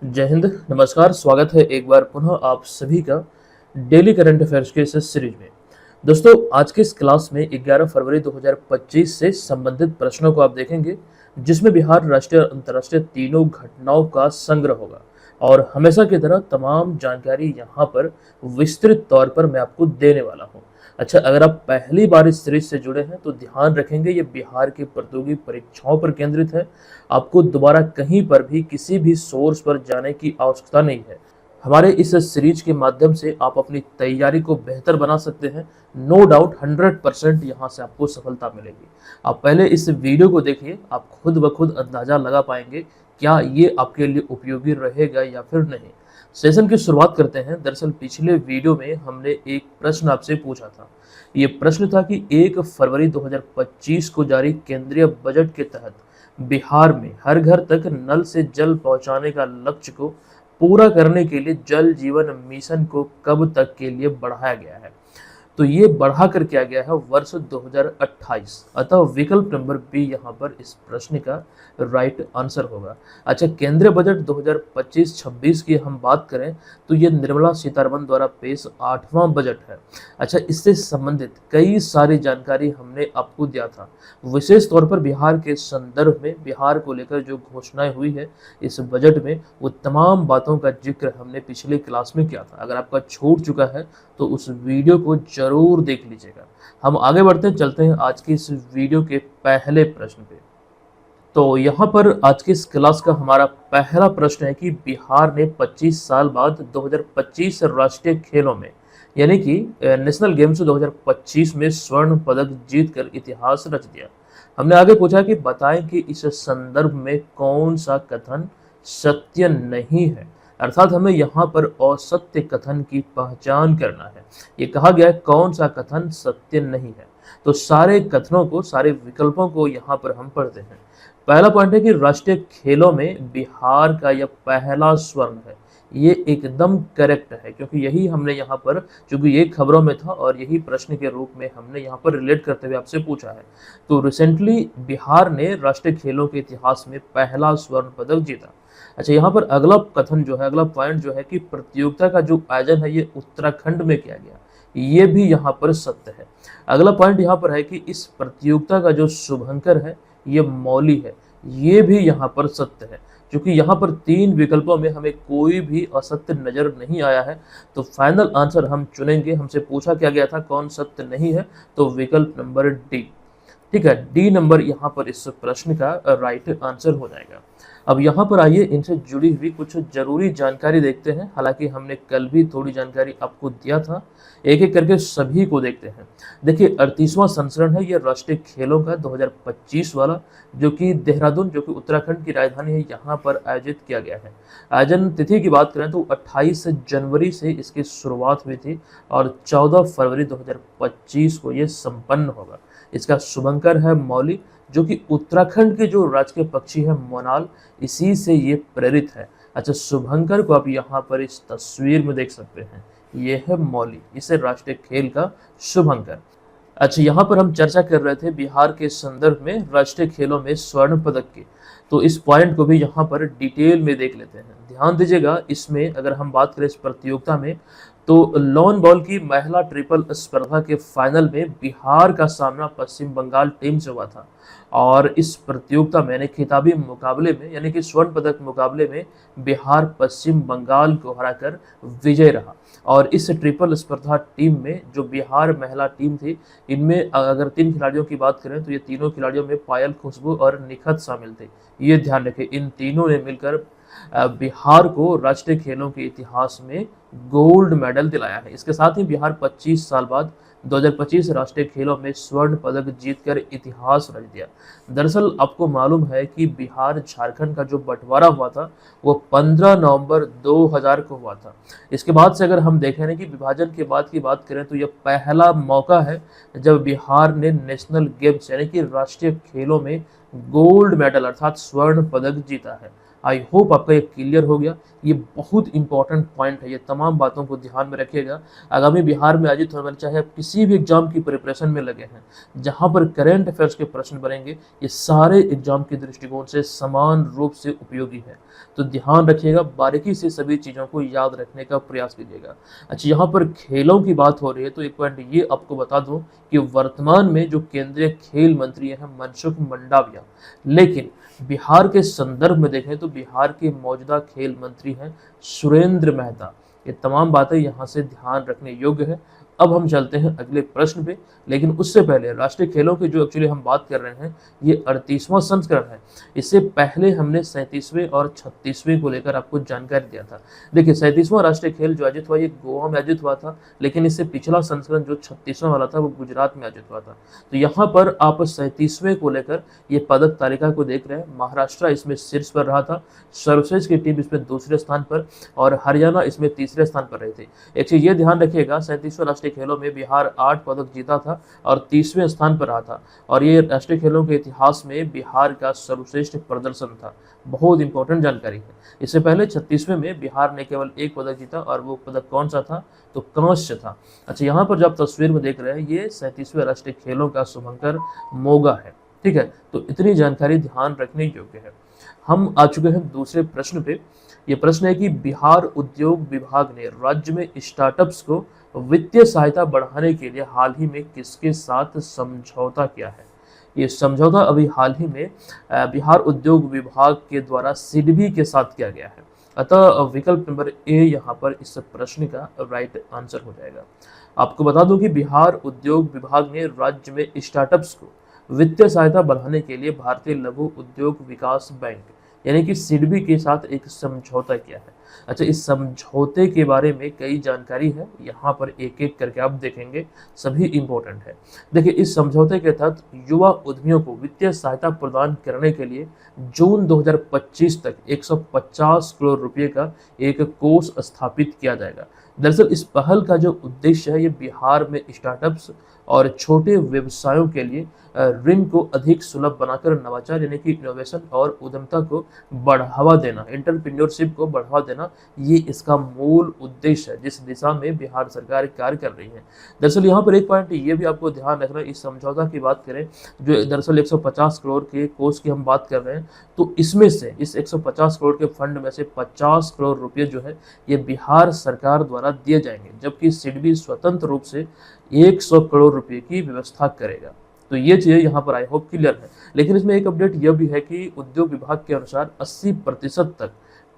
जय हिंद, नमस्कार। स्वागत है एक बार पुनः आप सभी का डेली करंट अफेयर्स के इस सीरीज में। दोस्तों, आज के इस क्लास में 11 फरवरी 2025 से संबंधित प्रश्नों को आप देखेंगे, जिसमें बिहार राष्ट्रीय और अंतर्राष्ट्रीय तीनों घटनाओं का संग्रह होगा और हमेशा की तरह तमाम जानकारी यहाँ पर विस्तृत तौर पर मैं आपको देने वाला हूँ। अच्छा, अगर आप पहली बार इस सीरीज से जुड़े हैं तो ध्यान रखेंगे, ये बिहार की प्रतियोगी परीक्षाओं पर केंद्रित है। आपको दोबारा कहीं पर भी किसी भी सोर्स पर जाने की आवश्यकता नहीं है। हमारे इस सीरीज के माध्यम से आप अपनी तैयारी को बेहतर बना सकते हैं। नो डाउट 100% यहाँ से आपको सफलता मिलेगी। आप पहले इस वीडियो को देखिए, आप खुद ब खुद अंदाजा लगा पाएंगे क्या ये आपके लिए उपयोगी रहेगा या फिर नहीं। सेशन की शुरुआत करते हैं। दरअसल पिछले वीडियो में हमने एक प्रश्न आपसे पूछा था। ये प्रश्न था कि 1 फरवरी 2025 को जारी केंद्रीय बजट के तहत बिहार में हर घर तक नल से जल पहुंचाने का लक्ष्य को पूरा करने के लिए जल जीवन मिशन को कब तक के लिए बढ़ाया गया है। तो ये बढ़ा कर किया गया है वर्ष 2028। अतः विकल्प नंबर बी यहाँ पर इस प्रश्न का राइट आंसर होगा। अच्छा, केंद्रीय बजट 2025-26 की हम बात करें तो ये निर्मला सीतारमण द्वारा पेश 8वां बजट है। अच्छा, इससे संबंधित कई सारी जानकारी हमने आपको दिया था। विशेष तौर पर बिहार के संदर्भ में बिहार को लेकर जो घोषणाएं हुई है इस बजट में, वो तमाम बातों का जिक्र हमने पिछले क्लास में किया था। अगर आपका छूट चुका है तो उस वीडियो को जरूर देख लीजिएगा। हम आगे बढ़ते चलते हैं आज की इस वीडियो के पहले प्रश्न पे। तो यहाँ पर आज की इस क्लास का हमारा पहला प्रश्न है कि बिहार ने 25 साल बाद 2025 राष्ट्रीय खेलों में यानी कि नेशनल गेम्स 2025 में स्वर्ण पदक जीतकर इतिहास रच दिया। हमने आगे पूछा कि बताएं कि इस संदर्भ में कौन सा कथन सत्य नहीं है, अर्थात हमें यहाँ पर असत्य कथन की पहचान करना है। ये कहा गया है कौन सा कथन सत्य नहीं है। तो सारे कथनों को, सारे विकल्पों को यहाँ पर हम पढ़ते हैं। पहला पॉइंट है कि राष्ट्रीय खेलों में बिहार का यह पहला स्वर्ण है। ये एकदम करेक्ट है, क्योंकि यही हमने यहाँ पर, चूंकि ये खबरों में था और यही प्रश्न के रूप में हमने यहाँ पर रिलेट करते हुए आपसे पूछा है। तो रिसेंटली बिहार ने राष्ट्रीय खेलों के इतिहास में पहला स्वर्ण पदक जीता। अच्छा, यहाँ पर अगला कथन जो है, अगला पॉइंट जो है कि प्रतियोगिता का जो आयोजन है ये उत्तराखंड में किया गया, ये भी यहाँ पर सत्य है। अगला पॉइंट यहाँ पर है कि इस प्रतियोगिता का जो शुभंकर है ये मौली है, ये भी यहाँ पर सत्य है। क्योंकि यहाँ पर 3 विकल्पों में हमें कोई भी असत्य नजर नहीं आया है, तो फाइनल आंसर हम चुनेंगे। हमसे पूछा क्या गया था कौन सत्य नहीं है, तो विकल्प नंबर डी। ठीक है, डी नंबर यहाँ पर इस प्रश्न का राइट आंसर हो जाएगा। अब यहाँ पर आइए इनसे जुड़ी हुई कुछ जरूरी जानकारी देखते हैं। हालांकि हमने कल भी थोड़ी जानकारी आपको दिया था, एक एक करके सभी को देखते हैं। देखिए, 38वां संस्करण है ये राष्ट्रीय खेलों का 2025 वाला, जो कि देहरादून, जो कि उत्तराखंड की राजधानी है, यहाँ पर आयोजित किया गया है। आयोजन तिथि की बात करें तो 28 जनवरी से इसकी शुरुआत हुई थी और 14 फरवरी 2025 को ये संपन्न होगा। इसका शुभंकर है मौली, जो कि उत्तराखंड के जो राजकीय पक्षी है मोनाल, इसी से ये प्रेरित है। अच्छा, शुभंकर को आप यहाँ पर इस तस्वीर में देख सकते हैं, ये है मौली, इसे राष्ट्रीय खेल का शुभंकर। अच्छा, यहाँ पर हम चर्चा कर रहे थे बिहार के संदर्भ में राष्ट्रीय खेलों में स्वर्ण पदक की, तो इस पॉइंट को भी यहाँ पर डिटेल में देख लेते हैं। ध्यान दीजिएगा, इसमें अगर हम बात करें इस प्रतियोगिता में, तो लॉन बॉल की महिला ट्रिपल स्पर्धा के फाइनल में बिहार का सामना पश्चिम बंगाल टीम से हुआ था और इस प्रतियोगिता में यानी खिताबी मुकाबले में, यानी कि स्वर्ण पदक मुकाबले में बिहार पश्चिम बंगाल को हराकर विजय रहा। और इस ट्रिपल स्पर्धा टीम में जो बिहार महिला टीम थी, इनमें अगर 3 खिलाड़ियों की बात करें तो ये तीनों खिलाड़ियों में पायल, खुशबू और निखत शामिल थे। ये ध्यान रखें, इन तीनों ने मिलकर बिहार को राष्ट्रीय खेलों के इतिहास में गोल्ड मेडल दिलाया है। इसके साथ ही बिहार 25 साल बाद 2025 राष्ट्रीय खेलों में स्वर्ण पदक जीतकर इतिहास रच दिया। दरअसल आपको मालूम है कि बिहार झारखंड का जो बंटवारा हुआ था वो 15 नवंबर 2000 को हुआ था। इसके बाद से अगर हम देखें ना कि विभाजन के बाद की बात करें तो यह पहला मौका है जब बिहार ने नेशनल गेम्स यानी कि राष्ट्रीय खेलों में गोल्ड मेडल अर्थात स्वर्ण पदक जीता है। आई होप आपका ये क्लियर हो गया। ये बहुत इंपॉर्टेंट पॉइंट है, ये तमाम बातों को ध्यान में रखिएगा। आगामी बिहार में आयोजित होने वाले चाहे आप किसी भी एग्जाम की प्रिपरेशन में लगे हैं, जहाँ पर करेंट अफेयर्स के प्रश्न बनेंगे, ये सारे एग्जाम के दृष्टिकोण से समान रूप से उपयोगी है। तो ध्यान रखिएगा, बारीकी से सभी चीज़ों को याद रखने का प्रयास कीजिएगा। अच्छा, यहाँ पर खेलों की बात हो रही है तो एक पॉइंट ये आपको बता दूं कि वर्तमान में जो केंद्रीय खेल मंत्री हैं मनसुख मंडाविया, लेकिन बिहार के संदर्भ में देखें तो बिहार के मौजूदा खेल मंत्री हैं सुरेंद्र मेहता। ये तमाम बातें यहाँ से ध्यान रखने योग्य है। अब हम चलते हैं अगले प्रश्न पे, लेकिन उससे पहले राष्ट्रीय खेलों की जो एक्चुअली हम बात कर रहे हैं ये 38वां संस्करण है। इससे पहले हमने 37वें और 36वें को लेकर आपको जानकारी दिया था। देखिए 37वां राष्ट्रीय खेल जो आयोजित हुआ ये गोवा में आयोजित हुआ था, लेकिन इससे पिछला संस्करण जो 36वां वाला था वो गुजरात में आयोजित हुआ था। तो यहाँ पर आप 37वें को लेकर ये पदक तालिका को देख रहे हैं। महाराष्ट्र इसमें शीर्ष पर रहा था, सर्वश्रेष्ठ की टीम इसमें दूसरे स्थान पर और हरियाणा इसमें तीसरे स्थान पर रही थी। एक चीज ये ध्यान रखिएगा, 37वें राष्ट्रीय खेलों में बिहार 8 पदक जीता था और 30वें स्थान पर रहा था, और ये राष्ट्रीय खेलों के इतिहास में बिहार का सर्वश्रेष्ठ प्रदर्शन था। बहुत इंपॉर्टेंट जानकारी है। इससे पहले 36वें में बिहार ने केवल 1 पदक जीता, और वो पदक कौन सा था? तो कांस्य था। अच्छा, यहाँ पर जो आप तस्वीर में देख रहे हैं ये 37वें राष्ट्रीय खेलों का शुभंकर मोगा है। ठीक है, तो इतनी जानकारी ध्यान रखने योग्य है। हम आ चुके हैं दूसरे प्रश्न पे। ये प्रश्न है कि बिहार उद्योग विभाग ने राज्य में स्टार्टअप्स को वित्तीय सहायता बढ़ाने के लिए हाल ही में किसके साथ समझौता किया है? ये समझौता अभी हाल ही में बिहार उद्योग विभाग के द्वारा सिडबी के साथ किया गया है। अतः विकल्प नंबर ए यहाँ पर इस प्रश्न का राइट आंसर हो जाएगा। आपको बता दूं कि बिहार उद्योग विभाग ने राज्य में स्टार्टअप्स को वित्तीय सहायता बढ़ाने के लिए भारतीय लघु उद्योग विकास बैंक यानी कि सिडबी के साथ एक समझौता किया है। अच्छा, इस समझौते के बारे में कई जानकारी है, यहाँ पर एक एक करके आप देखेंगे, सभी इंपॉर्टेंट है। देखिए, इस समझौते के तहत युवा उद्यमियों को वित्तीय सहायता प्रदान करने के लिए जून 2025 तक 150 करोड़ रुपए का एक कोष स्थापित किया जाएगा। दरअसल इस पहल का जो उद्देश्य है ये बिहार में स्टार्टअप्स और छोटे व्यवसायों के लिए ऋण को अधिक सुलभ बनाकर नवाचार यानी कि इनोवेशन और उद्यमता को बढ़ावा देना, एंटरप्रेन्योरशिप को बढ़ावा देना, ये इसका मूल उद्देश्य है जिस दिशा में बिहार सरकार कार्य कर रही है। दरअसल यहाँ पर एक पॉइंट ये भी आपको ध्यान रखना है, इस समझौता की बात करें जो दरअसल 150 करोड़ के कोष की हम बात कर रहे हैं, तो इसमें से इस 150 करोड़ के फंड में से 50 करोड़ रुपये जो है ये बिहार सरकार द्वारा दिए जाएंगे, जबकि सिडबी स्वतंत्र रूप से 100 करोड़ रुपए की व्यवस्था करेगा। तो ये चीज़ें यहाँ पर आई होप क्लियर है। लेकिन इसमें एक अपडेट यह भी है कि उद्योग विभाग के अनुसार 80% तक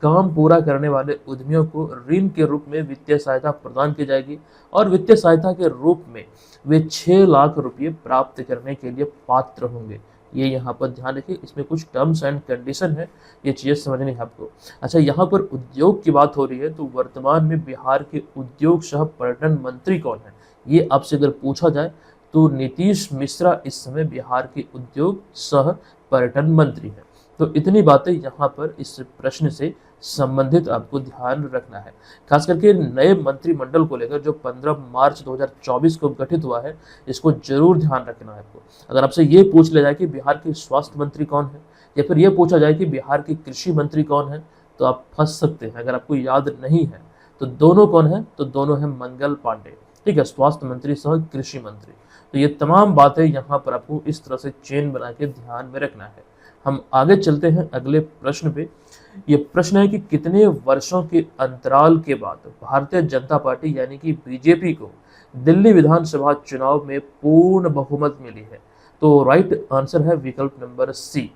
काम पूरा करने वाले उद्यमियों को ऋण के रूप में वित्तीय सहायता प्रदान की जाएगी, और वित्तीय सहायता के रूप में वे 6 लाख रुपये प्राप्त करने के लिए पात्र होंगे। ये यहाँ पर ध्यान रखिए, इसमें कुछ टर्म्स एंड कंडीशन है, ये चीज़ें समझनी है आपको। अच्छा, यहाँ पर उद्योग की बात हो रही है तो वर्तमान में बिहार के उद्योग सह पर्यटन मंत्री कौन है? ये आपसे अगर पूछा जाए तो नीतीश मिश्रा इस समय बिहार के उद्योग सह पर्यटन मंत्री हैं। तो इतनी बातें यहाँ पर इस प्रश्न से संबंधित आपको ध्यान रखना है। खास करके नए मंत्रिमंडल को लेकर जो 15 मार्च 2024 को गठित हुआ है, इसको जरूर ध्यान रखना है आपको। अगर आपसे ये पूछ लिया जाए कि बिहार के स्वास्थ्य मंत्री कौन है, या फिर ये पूछा जाए कि बिहार के कृषि मंत्री कौन है, तो आप फंस सकते हैं। अगर आपको याद नहीं है तो दोनों कौन है? तो दोनों है मंगल पांडे। ठीक है, स्वास्थ्य मंत्री सह कृषि मंत्री। तो ये तमाम बातें यहाँ पर आपको इस तरह से चेन बना के ध्यान में रखना है। हम आगे चलते हैं अगले प्रश्न पे। ये प्रश्न है कि कितने वर्षों के अंतराल के बाद भारतीय जनता पार्टी यानी कि बीजेपी को दिल्ली विधानसभा चुनाव में पूर्ण बहुमत मिली है? तो राइट आंसर है विकल्प नंबर सी,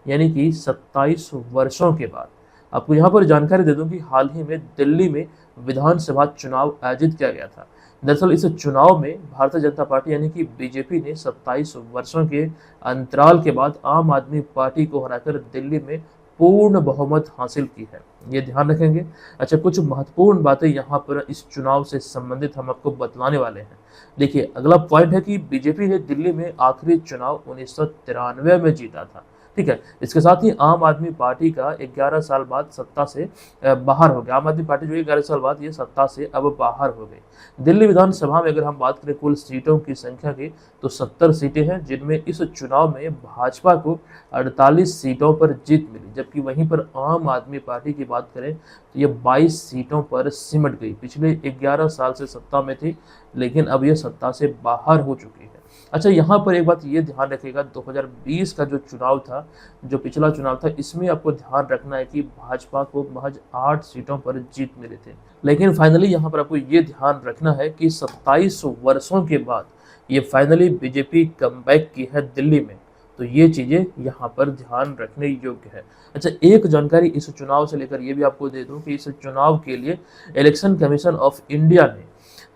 यानी कि 27 वर्षों के बाद। आपको यहाँ पर जानकारी दे दूं कि हाल ही में दिल्ली में विधानसभा चुनाव आयोजित किया गया था। दरअसल इस चुनाव में भारतीय जनता पार्टी यानी कि बीजेपी ने 27 वर्षों के अंतराल के बाद आम आदमी पार्टी को हराकर दिल्ली में पूर्ण बहुमत हासिल की है। ये ध्यान रखेंगे। अच्छा, कुछ महत्वपूर्ण बातें यहाँ पर इस चुनाव से संबंधित हम आपको बतलाने वाले हैं। देखिए, अगला पॉइंट है कि बीजेपी ने दिल्ली में आखिरी चुनाव 1993 में जीता था। ठीक है। इसके साथ ही आम आदमी पार्टी का 11 साल बाद सत्ता से बाहर हो गया। आम आदमी पार्टी जो है 11 साल बाद ये सत्ता से अब बाहर हो गई। दिल्ली विधानसभा में अगर हम बात करें कुल सीटों की संख्या की, तो 70 सीटें हैं, जिनमें इस चुनाव में भाजपा को 48 सीटों पर जीत मिली, जबकि वहीं पर आम आदमी पार्टी की बात करें तो ये 22 सीटों पर सिमट गई। पिछले 11 साल से सत्ता में थी, लेकिन अब ये सत्ता से बाहर हो चुकी है। अच्छा, यहाँ पर एक बात ये ध्यान रखिएगा, 2020 का जो चुनाव था, जो पिछला चुनाव था, इसमें आपको ध्यान रखना है कि भाजपा को महज 8 सीटों पर जीत मिले थे। लेकिन फाइनली यहाँ पर आपको ये ध्यान रखना है कि 27 वर्षों के बाद ये फाइनली बीजेपी कमबैक की है दिल्ली में। तो ये चीज़ें यहाँ पर ध्यान रखने योग्य है। अच्छा, एक जानकारी इस चुनाव से लेकर ये भी आपको दे दूँ कि इस चुनाव के लिए इलेक्शन कमीशन ऑफ इंडिया ने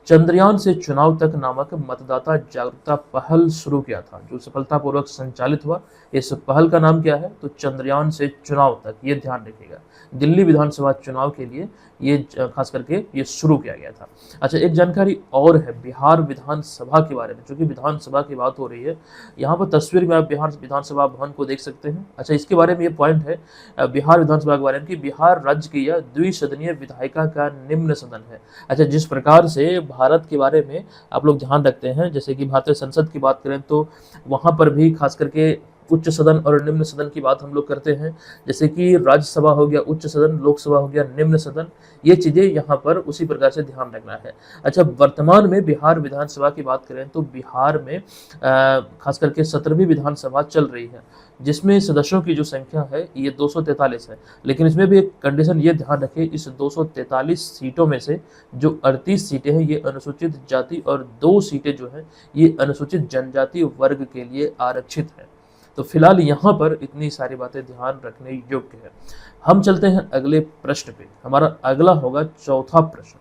चंद्रयान से चुनाव तक नामक मतदाता जागरूकता पहल शुरू किया था, जो सफलतापूर्वक संचालित हुआ। इस पहल का नाम क्या है? तो चंद्रयान से चुनाव तक, ये ध्यान रखिएगा। दिल्ली विधानसभा चुनाव के लिए ये खास करके ये शुरू किया गया था। अच्छा, एक जानकारी और है बिहार विधानसभा के बारे में, क्योंकि विधानसभा की बात हो रही है। यहाँ पर तस्वीर में आप बिहार विधानसभा भवन को देख सकते हैं। अच्छा, इसके बारे में ये पॉइंट है बिहार विधानसभा के बारे में कि बिहार राज्य की यह द्विसदनीय विधायिका का निम्न सदन है। अच्छा, जिस प्रकार से भारत के बारे में आप लोग ध्यान रखते हैं, जैसे कि भारतीय संसद की बात करें तो वहाँ पर भी खास करके उच्च सदन और निम्न सदन की बात हम लोग करते हैं। जैसे कि राज्यसभा हो गया उच्च सदन, लोकसभा हो गया निम्न सदन, ये चीज़ें यहाँ पर उसी प्रकार से ध्यान रखना है। अच्छा, वर्तमान में बिहार विधानसभा की बात करें तो बिहार में खास करके 17वीं विधानसभा चल रही है, जिसमें सदस्यों की जो संख्या है ये 243 है। लेकिन इसमें भी एक कंडीशन ये ध्यान रखें, इस 243 सीटों में से जो 38 सीटें हैं ये अनुसूचित जाति और 2 सीटें जो हैं ये अनुसूचित जनजाति वर्ग के लिए आरक्षित है। तो फिलहाल यहाँ पर इतनी सारी बातें ध्यान रखने योग्य है। हम चलते हैं अगले प्रश्न पे। हमारा अगला होगा चौथा प्रश्न।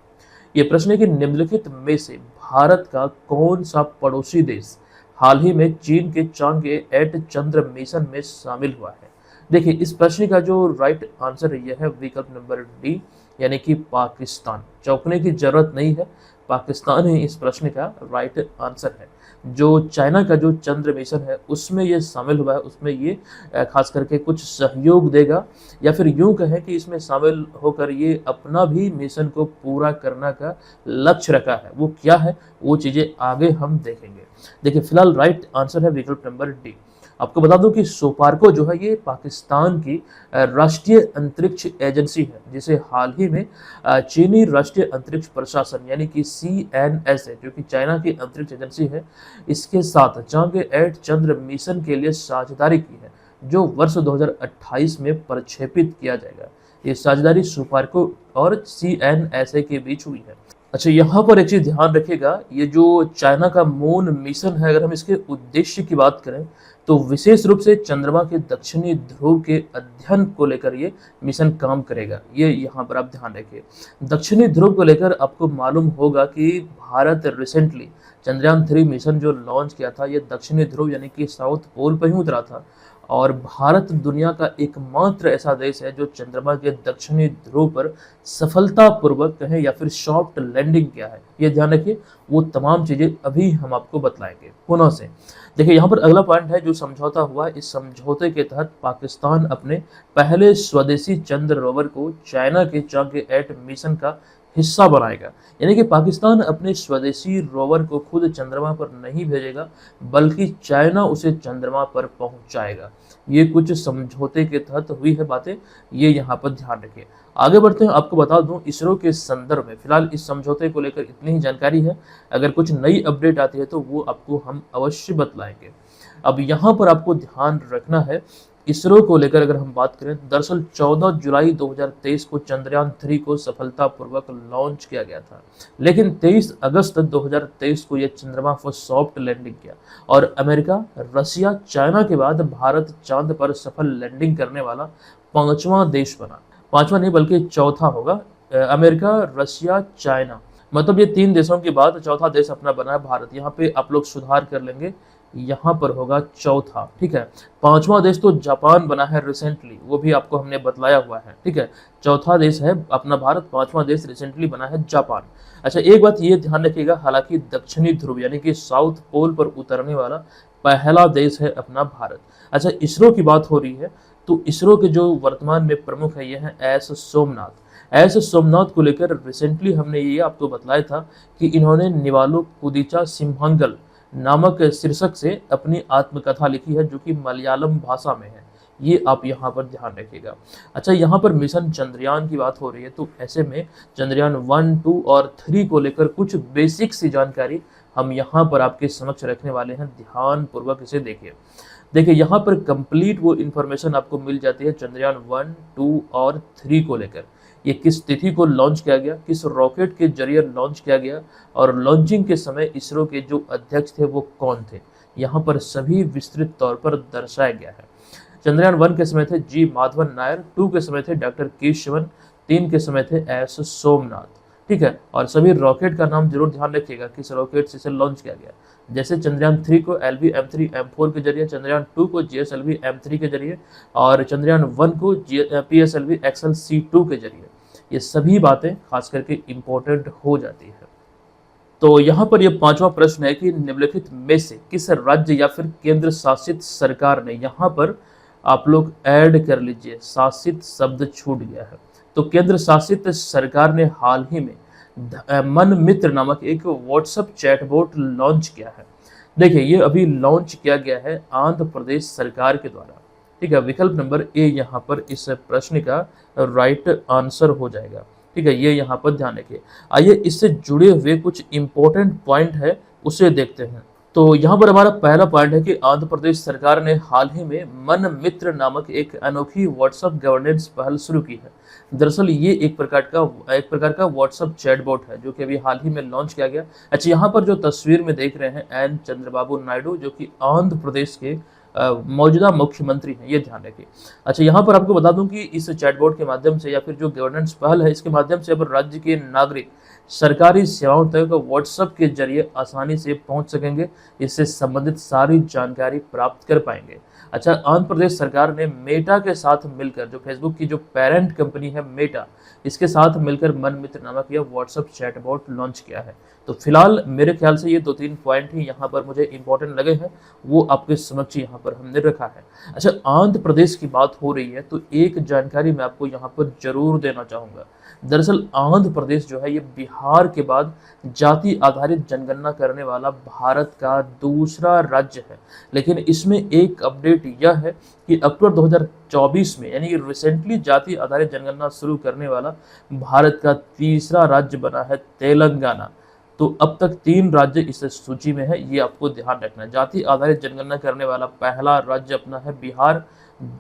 ये प्रश्न है कि निम्नलिखित में से भारत का कौन सा पड़ोसी देश हाल ही में चीन के चांगे 8 चंद्र मिशन में शामिल हुआ है? देखिए, इस प्रश्न का जो राइट आंसर है यह है विकल्प नंबर डी, यानी कि पाकिस्तान। चौंकने की जरूरत नहीं है, पाकिस्तान ही इस प्रश्न का राइट आंसर है। जो चाइना का जो चंद्र मिशन है उसमें ये शामिल हुआ है, उसमें ये खास करके कुछ सहयोग देगा, या फिर यूं कहें कि इसमें शामिल होकर ये अपना भी मिशन को पूरा करने का लक्ष्य रखा है। वो क्या है, वो चीज़ें आगे हम देखेंगे। देखिए, फिलहाल राइट आंसर है विकल्प नंबर डी। आपको बता दूं कि सोपार्को जो है ये पाकिस्तान की राष्ट्रीय अंतरिक्ष एजेंसी है, जिसे हाल ही में चीनी राष्ट्रीय अंतरिक्ष प्रशासन यानी कि CNSA, जो कि चाइना की अंतरिक्ष एजेंसी है, इसके साथ चांगे 8 चंद्र मिशन के लिए साझेदारी की है, जो वर्ष 2028 में प्रक्षेपित किया जाएगा। ये साझेदारी सोपार्को और CNSA के बीच हुई है। अच्छा, यहाँ पर एक चीज़ ध्यान रखिएगा, ये जो चाइना का मून मिशन है, अगर हम इसके उद्देश्य की बात करें तो विशेष रूप से चंद्रमा के दक्षिणी ध्रुव के अध्ययन को लेकर ये मिशन काम करेगा। ये यहाँ पर आप ध्यान रखिए। दक्षिणी ध्रुव को लेकर आपको मालूम होगा कि भारत रिसेंटली चंद्रयान 3 मिशन जो लॉन्च किया था, ये दक्षिणी ध्रुव यानी कि साउथ पोल पर ही उतरा था। और भारत दुनिया का एकमात्र ऐसा देश है जो चंद्रमा के दक्षिणी ध्रुव पर सफलतापूर्वक कहें या फिर सॉफ्ट लैंडिंग किया है। ये ध्यान रखिए, वो तमाम चीज़ें अभी हम आपको बतलाएंगे पुनः से। देखिए, यहाँ पर अगला पॉइंट है जो समझौता हुआ। इस समझौते के तहत पाकिस्तान अपने पहले स्वदेशी चंद्र रोवर को चाइना के चांगे 8 मिशन का हिस्सा बनाएगा। यानी कि पाकिस्तान अपने स्वदेशी रोवर को खुद चंद्रमा पर नहीं भेजेगा, बल्कि चाइना उसे चंद्रमा पर पहुंचाएगा। ये कुछ समझौते के तहत हुई है बातें, ये यहाँ पर ध्यान रखिए। आगे बढ़ते हैं। आपको बता दूं इसरो के संदर्भ में फिलहाल इस समझौते को लेकर इतनी ही जानकारी है। अगर कुछ नई अपडेट आती है तो वो आपको हम अवश्य बतलाएंगे। अब यहाँ पर आपको ध्यान रखना है, इसरो को लेकर अगर हम बात करें, दरअसल 14 जुलाई 2023 को चंद्रयान 3 को सफलतापूर्वक लॉन्च किया गया था, लेकिन 23 अगस्त 2023 को यह चंद्रमा पर सॉफ्ट लैंडिंग किया और अमेरिका, रशिया, चाइना के बाद भारत चांद पर सफल लैंडिंग करने वाला 5वां देश बना। 5वां नहीं बल्कि चौथा होगा। अमेरिका, रशिया, चाइना, मतलब ये 3 देशों के बाद चौथा देश अपना बना है भारत। यहाँ पे आप लोग सुधार कर लेंगे, यहाँ पर होगा चौथा, ठीक है। 5वां देश तो जापान बना है रिसेंटली, वो भी आपको हमने बतलाया हुआ है, ठीक है। चौथा देश है अपना भारत, 5वां देश रिसेंटली बना है जापान। अच्छा, एक बात ये ध्यान रखिएगा, हालांकि दक्षिणी ध्रुव यानी कि साउथ पोल पर उतरने वाला पहला देश है अपना भारत। अच्छा, इसरो की बात हो रही है तो इसरो के जो वर्तमान में प्रमुख है ये हैं एस सोमनाथ। एस सोमनाथ को लेकर रिसेंटली हमने ये आपको बताया था कि इन्होंने निवालो कुदिचा सिम्हंगल नामक शीर्षक से अपनी आत्मकथा लिखी है जो कि मलयालम भाषा में है। ये आप यहाँ पर ध्यान रखिएगा। अच्छा, यहाँ पर मिशन चंद्रयान की बात हो रही है तो ऐसे में चंद्रयान 1, 2 और 3 को लेकर कुछ बेसिक सी जानकारी हम यहाँ पर आपके समक्ष रखने वाले हैं। ध्यान पूर्वक इसे देखिए यहाँ पर कंप्लीट वो इन्फॉर्मेशन आपको मिल जाती है चंद्रयान 1, 2 और 3 को लेकर। ये किस तिथि को लॉन्च किया गया, किस रॉकेट के जरिए लॉन्च किया गया और लॉन्चिंग के समय इसरो के जो अध्यक्ष थे वो कौन थे, यहाँ पर सभी विस्तृत तौर पर दर्शाया गया है। चंद्रयान 1 के समय थे जी माधवन नायर, 2 के समय थे डॉक्टर केशवन, 3 के समय थे एस सोमनाथ। ठीक है, और सभी रॉकेट का नाम जरूर ध्यान रखिएगा किस रॉकेट से इसे लॉन्च किया गया। जैसे चंद्रयान 3 को LV-M3 M4 के जरिए, चंद्रयान 2 को GSLV M3 के जरिए और चंद्रयान 1 को PSLV XLC2 के जरिए। ये सभी बातें खास करके इम्पोर्टेंट हो जाती है। तो यहाँ पर यह पांचवा प्रश्न है कि निम्नलिखित में से किस राज्य या फिर केंद्र शासित सरकार ने, यहाँ पर आप लोग ऐड कर लीजिए, शासित शब्द छूट गया है, तो केंद्र शासित सरकार ने हाल ही में मन मित्र नामक एक व्हाट्सएप चैटबॉट लॉन्च किया है। देखिए ये अभी लॉन्च किया गया है आंध्र प्रदेश सरकार के द्वारा। ठीक है, विकल्प नंबर ए यहाँ पर इस प्रश्न का राइट आंसर हो जाएगा। ठीक है, ये यहाँ पर ध्यान रखिए। आइए इससे जुड़े हुए कुछ इंपॉर्टेंट पॉइंट है उसे देखते हैं। तो यहाँ पर हमारा पहला पॉइंट है कि आंध्र प्रदेश सरकार ने हाल ही में मन मित्र नामक एक अनोखी व्हाट्सएप गवर्नेंस पहल शुरू की है। दरअसल ये एक प्रकार का व्हाट्सएप चैटबॉट है जो कि अभी हाल ही में लॉन्च किया गया। अच्छा, यहाँ पर जो तस्वीर में देख रहे हैं एन चंद्रबाबू नायडू जो कि आंध्र प्रदेश के मौजूदा मुख्यमंत्री हैं, ये ध्यान रखिए। अच्छा, यहाँ पर आपको बता दूं कि इस चैटबॉट के माध्यम से या फिर जो गवर्नेंस पहल है इसके माध्यम से अब राज्य के नागरिक सरकारी सेवाओं तक व्हाट्सएप के जरिए आसानी से पहुंच सकेंगे, इससे संबंधित सारी जानकारी प्राप्त कर पाएंगे। अच्छा, आंध्र प्रदेश सरकार ने मेटा के साथ मिलकर, जो फेसबुक की जो पेरेंट कंपनी है मेटा, इसके साथ मिलकर मन मित्र नामक यह व्हाट्सएप चैटबॉट लॉन्च किया है। तो फिलहाल मेरे ख्याल से ये 2-3 पॉइंट ही यहाँ पर मुझे इंपॉर्टेंट लगे हैं, वो आपके समक्ष यहाँ पर हमने रखा है। अच्छा, आंध्र प्रदेश की बात हो रही है तो एक जानकारी मैं आपको यहाँ पर जरूर देना चाहूँगा। दरअसल आंध्र प्रदेश जो है ये बिहार के बाद जाति आधारित जनगणना करने वाला भारत का दूसरा राज्य है। लेकिन इसमें एक अपडेट यह है कि अक्टूबर 2024 में, यानी कि रिसेंटली जाति आधारित जनगणना शुरू करने वाला भारत का तीसरा राज्य बना है तेलंगाना। तो अब तक 3 राज्य इस सूची में है, ये आपको ध्यान रखना है। जाति आधारित जनगणना करने वाला पहला राज्य अपना है बिहार,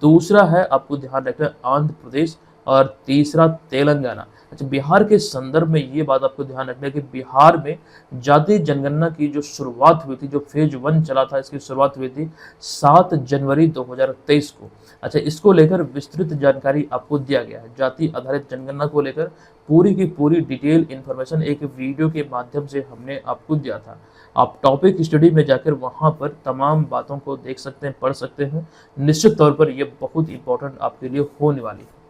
दूसरा है आपको ध्यान रखना है आंध्र प्रदेश और तीसरा तेलंगाना। अच्छा, बिहार के संदर्भ में ये बात आपको ध्यान रखना है कि बिहार में जाति जनगणना की जो शुरुआत हुई थी, जो फेज 1 चला था, इसकी शुरुआत हुई थी 7 जनवरी 2023 को। अच्छा, इसको लेकर विस्तृत जानकारी आपको दिया गया है। जाति आधारित जनगणना को लेकर पूरी की पूरी डिटेल इन्फॉर्मेशन एक वीडियो के माध्यम से हमने आपको दिया था। आप टॉपिक स्टडी में जाकर वहां पर तमाम बातों को देख सकते हैं, पढ़ सकते हैं। निश्चित तौर पर यह बहुत इंपॉर्टेंट आपके लिए होने वाली है।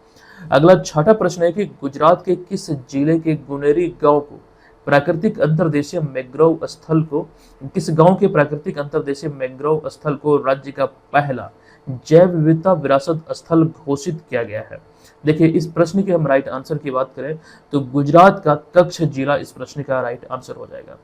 अगला छठा प्रश्न है कि गुजरात के किस जिले के गुनेरी गांव को प्राकृतिक अंतर्देशीय मैंग्रोव स्थल को किस गांव के प्राकृतिक अंतर्देशीय मैंग्रोव स्थल को राज्य का पहला जैव विविधता विरासत स्थल घोषित किया गया है। देखिए, इस प्रश्न के हम राइट आंसर की बात करें तो गुजरात का कच्छ जिला इस प्रश्न का राइट आंसर हो जाएगा।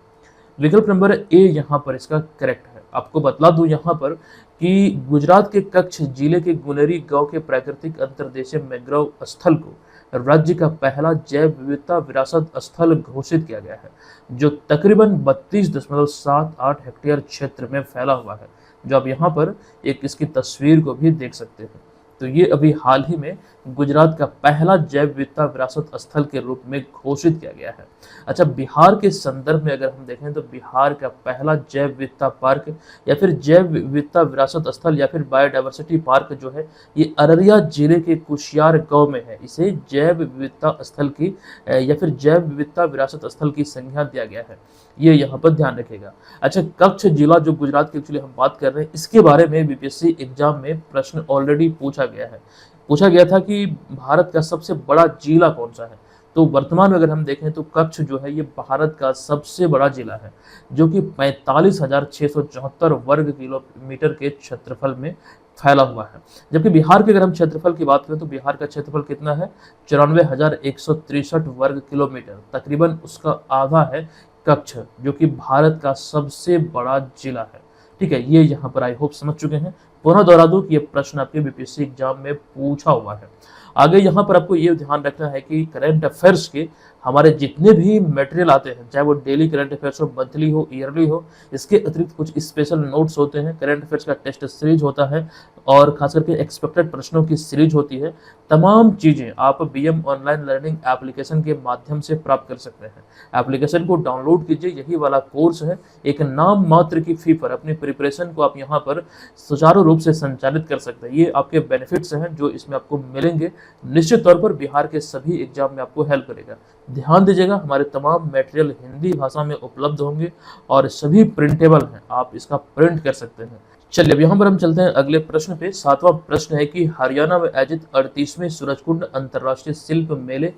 विकल्प नंबर ए यहाँ पर इसका करेक्ट है। आपको बतला दूं यहाँ पर कि गुजरात के कच्छ जिले के गुनेरी गांव के प्राकृतिक अंतर्देशीय मैंग्रोव स्थल को राज्य का पहला जैव विविधता विरासत स्थल घोषित किया गया है, जो तकरीबन 32.78 हेक्टेयर क्षेत्र में फैला हुआ है, जो आप यहाँ पर एक इसकी तस्वीर को भी देख सकते हैं। तो ये अभी हाल ही में गुजरात का पहला जैव विविधता विरासत स्थल के रूप में घोषित किया गया है। अच्छा, बिहार के संदर्भ में अगर हम देखें तो बिहार का पहला जैव विविधता पार्क या फिर जैव विविधता विरासत स्थल या फिर बायोडायवर्सिटी पार्क जो है ये अररिया जिले के कुशियार गांव में है। इसे जैव विविधता स्थल की या फिर जैव विविधता विरासत स्थल की संज्ञा दिया गया है, ये यहाँ पर ध्यान रखेगा। अच्छा, कच्छ जिला जो गुजरात की एक्चुअली हम बात कर रहे हैं, इसके बारे में बीपीएससी एग्जाम में प्रश्न ऑलरेडी पूछा गया था कि भारत का सबसे बड़ा जिला कौन सा है। तो वर्तमान में अगर हम देखें तो कच्छ जो है ये भारत का सबसे बड़ा जिला है, जो कि 45,674 वर्ग किलोमीटर के क्षेत्रफल में फैला हुआ है। जबकि बिहार के अगर हम क्षेत्रफल की बात करें तो बिहार का क्षेत्रफल कितना है, 94,163 वर्ग किलोमीटर, तकरीबन उसका आधा है कच्छ, जो कि भारत का सबसे बड़ा जिला है। ठीक है, ये यहाँ पर आई होप समझ चुके हैं। पुनः दोहरा दूं कि ये प्रश्न आपके बीपीएससी एग्जाम में पूछा हुआ है। आगे यहाँ पर आपको ये ध्यान रखना है कि करंट अफेयर्स के हमारे जितने भी मटेरियल आते हैं, चाहे वो डेली करंट अफेयर्स हो, मंथली हो, ईयरली हो, इसके अतिरिक्त कुछ स्पेशल नोट्स होते हैं, करंट अफेयर्स का टेस्ट सीरीज होता है और खास करके एक्सपेक्टेड प्रश्नों की सीरीज होती है। तमाम चीज़ें आप बीएम ऑनलाइन लर्निंग एप्लीकेशन के माध्यम से प्राप्त कर सकते हैं। एप्लीकेशन को डाउनलोड कीजिए, यही वाला कोर्स है। एक नाम मात्र की फी पर अपनी प्रिपरेशन को आप यहाँ पर सुचारू रूप से संचालित कर सकते हैं। ये आपके बेनिफिट्स हैं जो इसमें आपको मिलेंगे, निश्चित तौर पर बिहार के सभी एग्जाम में आपको हेल्प करेगा। ध्यान दीजिएगा, हमारे तमाम मटेरियल हिंदी भाषा में उपलब्ध होंगे और सभी प्रिंटेबल हैं, आप इसका प्रिंट कर सकते हैं। चलिए अब यहाँ पर हम चलते हैं अगले प्रश्न पे। 7वां प्रश्न है कि हरियाणा में आयोजित 38वें सूरजकुंड अंतर्राष्ट्रीय शिल्प मेले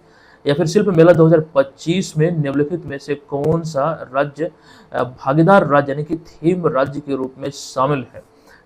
या फिर शिल्प मेला 2025 में निम्नलिखित में से कौन सा राज्य भागीदार राज्य यानी कि थीम राज्य के रूप में शामिल है।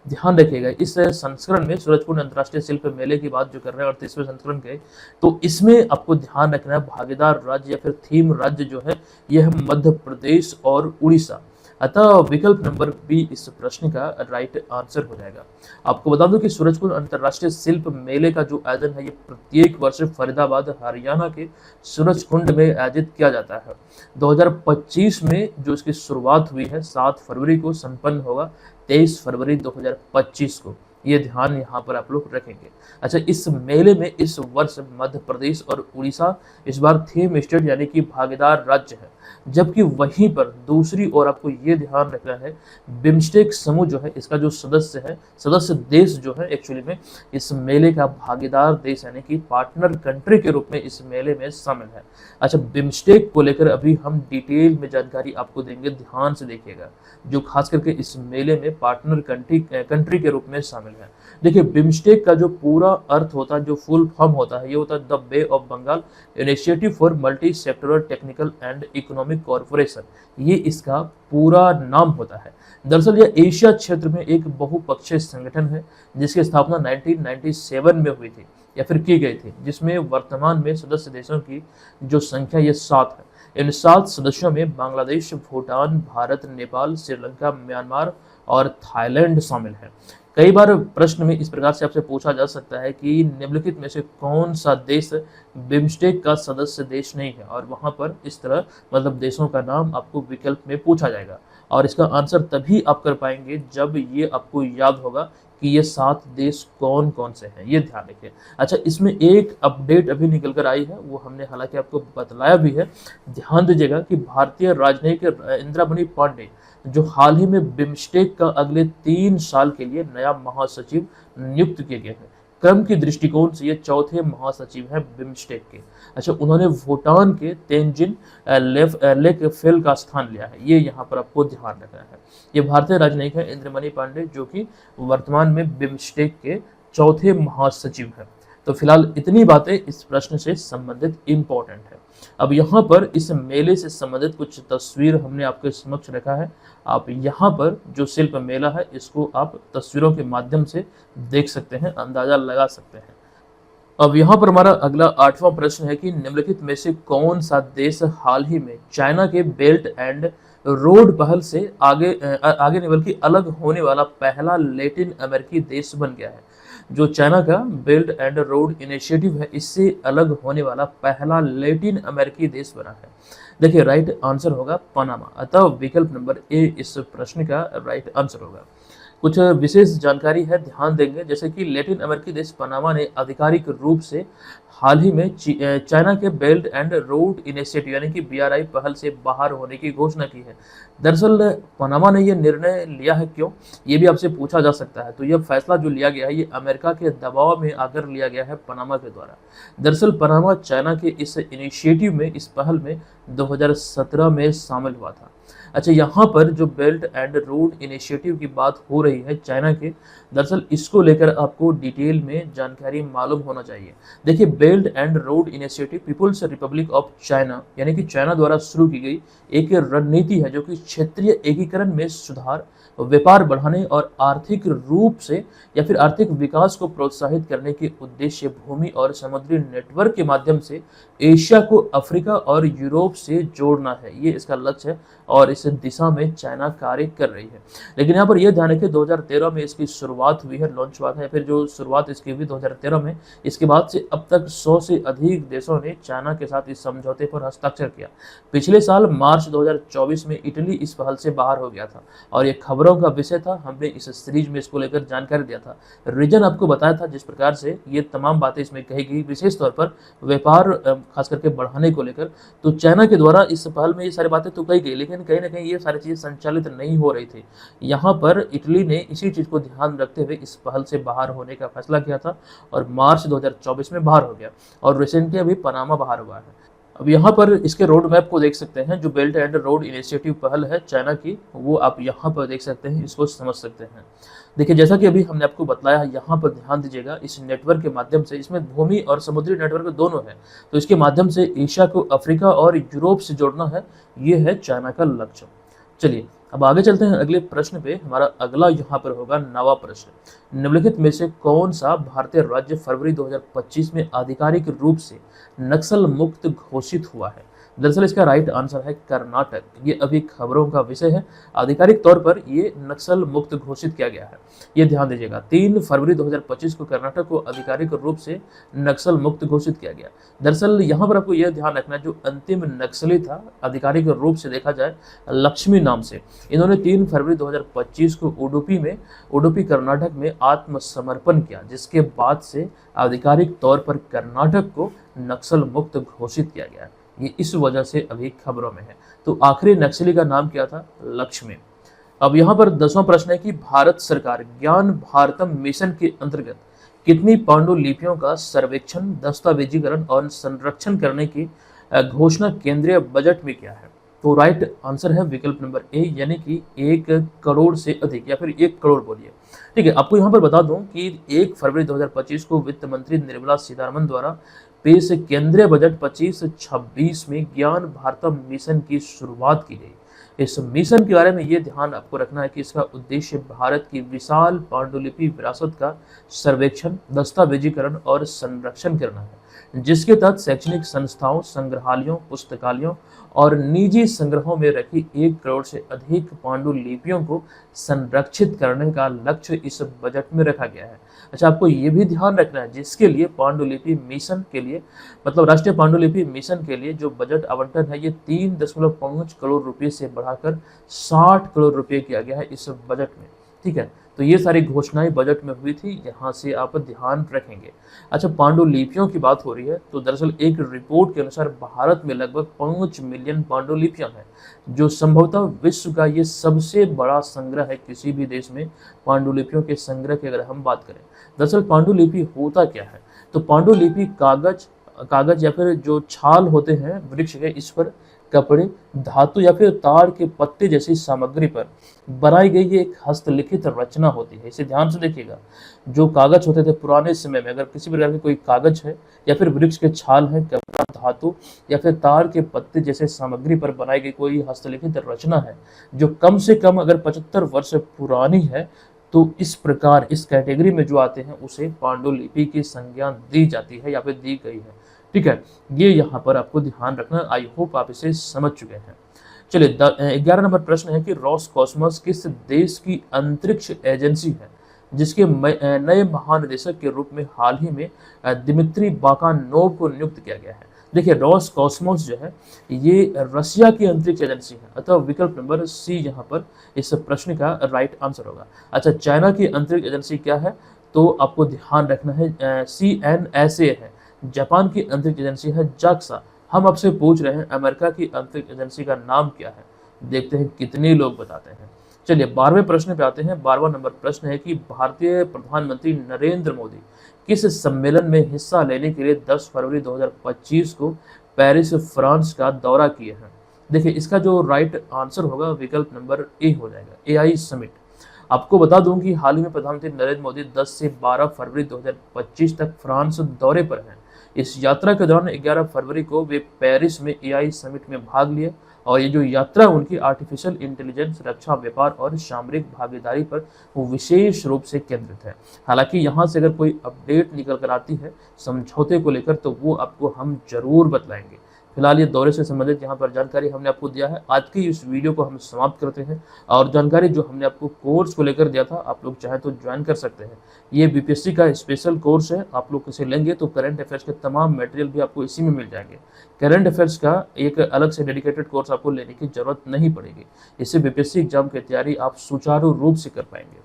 ध्यान रखिएगा, इस संस्करण में सूरजकुंड अंतर्राष्ट्रीय शिल्प मेले की बात जो कर रहे हैं 38वें संस्करण के, तो इसमें आपको ध्यान रखना है भागीदार राज्य या फिर थीम राज्य जो है यह मध्य प्रदेश और उड़ीसा। अतः विकल्प नंबर बी इस प्रश्न का राइट आंसर हो जाएगा। आपको बता दूं कि सूरजकुंड अंतर्राष्ट्रीय शिल्प मेले का जो आयोजन है ये प्रत्येक वर्ष फरीदाबाद हरियाणा के सूरजकुंड में आयोजित किया जाता है। 2025 में जो इसकी शुरुआत हुई है 7 फरवरी को संपन्न होगा 23 फरवरी 2025 को। ये ध्यान यहाँ पर आप लोग रखेंगे। अच्छा, इस मेले में इस वर्ष मध्य प्रदेश और उड़ीसा इस बार थीम स्टेट यानी कि भागीदार राज्य है, जबकि वहीं पर दूसरी ओर आपको ये ध्यान रखना है बिम्स्टेक समूह जो है इसका जो सदस्य है, सदस्य देश जो है एक्चुअली में इस मेले का भागीदार देश यानी कि पार्टनर कंट्री के रूप में इस मेले में शामिल है। अच्छा, बिम्स्टेक को लेकर अभी हम डिटेल में जानकारी आपको देंगे, ध्यान से देखिएगा, जो खास करके इस मेले में पार्टनर कंट्री के रूप में शामिल है। देखिए, बिम्स्टेक का जो पूरा अर्थ होता है, जो फुल फॉर्म होता है, ये होता है the bay of Bengal initiative for multi sectoral technical and economic corporation, ये इसका पूरा नाम होता है। दरअसल यह एशिया क्षेत्र में एक बहुपक्षीय संगठन है जिसकी स्थापना 1997 में हुई थी या फिर की गई थी, जिसमें वर्तमान में सदस्य देशों की जो संख्या ये 7 है। इन 7 सदस्यों में बांग्लादेश, भूटान, भारत, नेपाल, श्रीलंका, म्यांमार और थाईलैंड शामिल है। कई बार प्रश्न में इस प्रकार से आपसे पूछा जा सकता है कि निम्नलिखित में से कौन सा देश बिम्स्टेक का सदस्य देश नहीं है, और वहां पर इस तरह मतलब देशों का नाम आपको विकल्प में पूछा जाएगा और इसका आंसर तभी आप कर पाएंगे जब ये आपको याद होगा कि ये 7 देश कौन कौन से हैं, ये ध्यान रखिए। अच्छा, इसमें एक अपडेट अभी निकल कर आई है, वो हमने हालांकि आपको बतलाया भी है। ध्यान दीजिएगा कि भारतीय राजनयिक इंदिरामणि पांडे जो हाल ही में बिम्स्टेक का अगले 3 साल के लिए नया महासचिव नियुक्त किए गए हैं। क्रम की दृष्टिकोण से ये चौथे महासचिव हैं बिम्स्टेक के। अच्छा, उन्होंने भूटान के तेंजिन लेकफेल का स्थान लिया है, ये यहाँ पर आपको ध्यान रखना है। ये भारतीय राजनयिक है इंद्रमणि पांडे, जो कि वर्तमान में बिम्स्टेक के चौथे महासचिव हैं। तो फिलहाल इतनी बातें इस प्रश्न से संबंधित इंपॉर्टेंट है। अब यहाँ पर इस मेले से संबंधित कुछ तस्वीर हमने आपके समक्ष रखा है। आप यहाँ पर जो शिल्प मेला है इसको आप तस्वीरों के माध्यम से देख सकते हैं, अंदाजा लगा सकते हैं। अब यहाँ पर हमारा अगला 8वां प्रश्न है कि निम्नलिखित में से कौन सा देश हाल ही में चाइना के बेल्ट एंड रोड पहल से आगे नहीं बल्कि अलग होने वाला पहला लैटिन अमेरिकी देश बन गया है। जो चाइना का बेल्ट एंड रोड इनिशिएटिव है, इससे अलग होने वाला पहला लैटिन अमेरिकी देश बना है। देखिए, राइट आंसर होगा पनामा। अतः विकल्प नंबर ए इस प्रश्न का राइट आंसर होगा। कुछ विशेष जानकारी है, ध्यान देंगे, जैसे कि लैटिन अमेरिकी देश पनामा ने आधिकारिक रूप से हाल ही में चाइना के बेल्ट एंड रोड इनिशिएटिव यानी कि BRI पहल से बाहर होने की घोषणा की है। दरअसल पनामा ने यह निर्णय लिया है क्यों, ये भी आपसे पूछा जा सकता है। तो यह फैसला जो लिया गया है ये अमेरिका के दबाव में आकर लिया गया है पनामा के द्वारा। दरअसल पनामा चाइना के इस इनिशिएटिव में, इस पहल में 2017 में शामिल हुआ था। अच्छा, यहाँ पर जो बेल्ट एंड रोड इनिशिएटिव की बात हो रही है चाइना के, दरअसल इसको लेकर आपको डिटेल में जानकारी मालूम होना चाहिए। देखिए, belt and road initiative people's republic of China यानी कि चाइना द्वारा शुरू की गई एक रणनीति है जो कि क्षेत्रीय एकीकरण में सुधार, व्यापार बढ़ाने और आर्थिक रूप से या फिर आर्थिक विकास को प्रोत्साहित करने के उद्देश्य भूमि और समुद्री नेटवर्क के माध्यम से एशिया को अफ्रीका और यूरोप से जोड़ना है। ये इसका लक्ष्य है और इस दिशा में चाइना कार्य कर रही है। लेकिन यहाँ पर यह ध्यान रखें 2013 में इसकी शुरुआत हुई है, लॉन्च हुआ है, फिर जो शुरुआत इसकी हुई 2013 में, इसके बाद से अब तक 100 से अधिक देशों ने चाइना के साथ इस समझौते पर हस्ताक्षर किया। पिछले साल मार्च 2024 में इटली इस पहल से बाहर हो गया था और ये खबरों का विषय था। हमने इस सीरीज में इसको लेकर जानकारी दिया था, रीजन आपको बताया था जिस प्रकार से ये तमाम बातें इसमें कही गई, विशेष तौर पर व्यापार खास करके बढ़ाने को लेकर। तो चाइना के द्वारा इस पहल में ये सारी बातें तो कही गई, लेकिन कहीं ना कहीं ये सारी चीजें संचालित नहीं हो रही थी। यहाँ पर इटली ने इसी चीज को ध्यान रखते हुए इस पहल से बाहर होने का फैसला किया था और मार्च 2024 में बाहर हो गया और रिसेंटली अभी पनामा बाहर हुआ है। अब यहाँ पर इसके रोड मैप को देख सकते हैं, जो बेल्ट एंड रोड इनिशिएटिव पहल है चाइना की, वो आप यहाँ पर देख सकते हैं, इसको समझ सकते हैं। देखिए, जैसा कि अभी हमने आपको बताया, यहाँ पर ध्यान दीजिएगा, इस नेटवर्क के माध्यम से, इसमें भूमि और समुद्री नेटवर्क दोनों है, तो इसके माध्यम से एशिया को अफ्रीका और यूरोप से जोड़ना है, ये है चाइना का लक्ष्य। चलिए अब आगे चलते हैं अगले प्रश्न पे। हमारा अगला यहाँ पर होगा 9वां प्रश्न। निम्नलिखित में से कौन सा भारतीय राज्य फरवरी 2025 में आधिकारिक रूप से नक्सल मुक्त घोषित हुआ है? दरअसल इसका राइट आंसर है कर्नाटक। ये अभी खबरों का विषय है, आधिकारिक तौर पर ये नक्सल मुक्त घोषित किया गया है। ये ध्यान दीजिएगा, 3 फरवरी 2025 को कर्नाटक को आधिकारिक रूप से नक्सल मुक्त घोषित किया गया। दरअसल यहाँ पर आपको यह ध्यान रखना है, जो अंतिम नक्सली था आधिकारिक रूप से देखा जाए लक्ष्मी नाम से, इन्होंने 3 फरवरी 2025 को उडुपी कर्नाटक में आत्मसमर्पण किया, जिसके बाद से आधिकारिक तौर पर कर्नाटक को नक्सल मुक्त घोषित किया गया। ये इस वजह से अभी खबरों में है। तो आखिरी नक्सली का नाम क्या था? लक्ष्मी। अब यहाँ पर 10वां प्रश्न है कि भारत सरकार ज्ञान भारतम मिशन के अंतर्गत कितनी पांडुलिपियों का सर्वेक्षण, दस्तावेजीकरण और संरक्षण करने की घोषणा केंद्रीय बजट में किया है? तो राइट आंसर है विकल्प नंबर ए, यानी कि 1 करोड़ से अधिक या फिर 1 करोड़ बोलिए। ठीक है, आपको यहाँ पर बता दूं कि 1 फरवरी 2025 को वित्त मंत्री निर्मला सीतारमण द्वारा पेश केंद्रीय बजट 25-26 में ज्ञान भारतम मिशन की शुरुआत की गई। इस मिशन के बारे में ये ध्यान आपको रखना है कि इसका उद्देश्य भारत की विशाल पांडुलिपि विरासत का सर्वेक्षण, दस्तावेजीकरण और संरक्षण करना है, जिसके तहत शैक्षणिक संस्थाओं, संग्रहालयों, पुस्तकालयों और निजी संग्रहों में रखी 1 करोड़ से अधिक पांडुलिपियों को संरक्षित करने का लक्ष्य इस बजट में रखा गया है। अच्छा, आपको ये भी ध्यान रखना है, जिसके लिए पांडुलिपि मिशन के लिए, मतलब राष्ट्रीय पांडुलिपि मिशन के लिए जो बजट आवंटन है, ये 3.5 करोड़ रुपए से बढ़ाकर 60 करोड़ रुपए किया गया है इस बजट में। ठीक है, तो ये सारी घोषणाएं बजट में हुई थी, यहाँ से आप ध्यान रखेंगे। अच्छा, पांडुलिपियों की बात हो रही है, तो दरअसल एक रिपोर्ट के अनुसार भारत में लगभग 5 मिलियन पांडुलिपियां हैं, जो संभवतः विश्व का ये सबसे बड़ा संग्रह है किसी भी देश में। पांडुलिपियों के संग्रह की अगर हम बात करें, दरअसल पांडुलिपि होता क्या है? तो पांडुलिपि कागज या फिर जो छाल होते हैं वृक्ष के, इस पर कपड़े, धातु या फिर ताड़ के पत्ते जैसी सामग्री पर बनाई गई ये एक हस्तलिखित रचना होती है। इसे ध्यान से देखिएगा, जो कागज होते थे पुराने समय में, अगर किसी प्रकार के कोई कागज है या फिर वृक्ष के छाल है, कपड़ा, धातु या फिर ताड़ के पत्ते जैसे सामग्री पर बनाई गई कोई हस्तलिखित रचना है, जो कम से कम अगर 75 वर्ष पुरानी है, तो इस प्रकार इस कैटेगरी में जो आते हैं उसे पांडुलिपि की संज्ञा दी जाती है या फिर दी गई है। ठीक है, ये यहाँ पर आपको ध्यान रखना। आई होप आप इसे समझ चुके हैं। चलिए 11 नंबर प्रश्न है कि रोसकॉस्मोस किस देश की अंतरिक्ष एजेंसी है, जिसके नए महानिदेशक के रूप में हाल ही में दिमित्री बाकानोव को नियुक्त किया गया है? देखिए, रोसकॉस्मोस जो है ये रशिया की अंतरिक्ष एजेंसी है, अतः विकल्प नंबर सी यहाँ पर इस प्रश्न का राइट आंसर होगा। अच्छा, चाइना की अंतरिक्ष एजेंसी क्या है? तो आपको ध्यान रखना है CNSA है। जापान की अंतरिक्ष एजेंसी है JAXA। हम आपसे पूछ रहे हैं अमेरिका की अंतरिक्ष एजेंसी का नाम क्या है? देखते हैं कितने लोग बताते हैं। चलिए 12वें प्रश्न पे आते हैं। 12वां नंबर प्रश्न है कि भारतीय प्रधानमंत्री नरेंद्र मोदी किस सम्मेलन में हिस्सा लेने के लिए 10 फरवरी 2025 को पेरिस, फ्रांस का दौरा किए हैं? देखिए, इसका जो राइट आंसर होगा विकल्प नंबर ए हो जाएगा, AI समिट। आपको बता दूं कि हाल ही में प्रधानमंत्री नरेंद्र मोदी 10 से 12 फरवरी 2025 तक फ्रांस दौरे पर हैं। इस यात्रा के दौरान 11 फरवरी को वे पेरिस में एआई समिट में भाग लिए और ये जो यात्रा उनकी आर्टिफिशियल इंटेलिजेंस, रक्षा, व्यापार और सामरिक भागीदारी पर वो विशेष रूप से केंद्रित है। हालांकि यहाँ से अगर कोई अपडेट निकल कर आती है समझौते को लेकर तो वो आपको हम जरूर बतलाएंगे। फिलहाल ये दौरे से संबंधित यहाँ पर जानकारी हमने आपको दिया है। आज की इस वीडियो को हम समाप्त करते हैं और जानकारी जो हमने आपको कोर्स को लेकर दिया था आप लोग चाहे तो ज्वाइन कर सकते हैं। ये बीपीएससी का स्पेशल कोर्स है, आप लोग इसे लेंगे तो करंट अफेयर्स के तमाम मटेरियल भी आपको इसी में मिल जाएंगे। करंट अफेयर्स का एक अलग से डेडिकेटेड कोर्स आपको लेने की जरूरत नहीं पड़ेगी। इससे बीपीएससी एग्जाम की तैयारी आप सुचारू रूप से कर पाएंगे।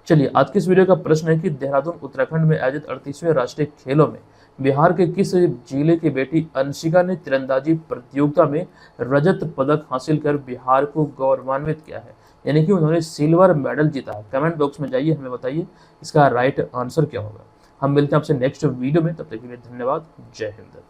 चलिए आज की इस वीडियो का प्रश्न है कि देहरादून उत्तराखंड में आयोजित 38वें राष्ट्रीय खेलों में बिहार के किस जिले की बेटी अंशिका ने तीरंदाजी प्रतियोगिता में रजत पदक हासिल कर बिहार को गौरवान्वित किया है, यानी कि उन्होंने सिल्वर मेडल जीता है। कमेंट बॉक्स में जाइए, हमें बताइए इसका राइट आंसर क्या होगा। हम मिलते हैं आपसे नेक्स्ट वीडियो में, तब तक के लिए धन्यवाद। जय हिंद।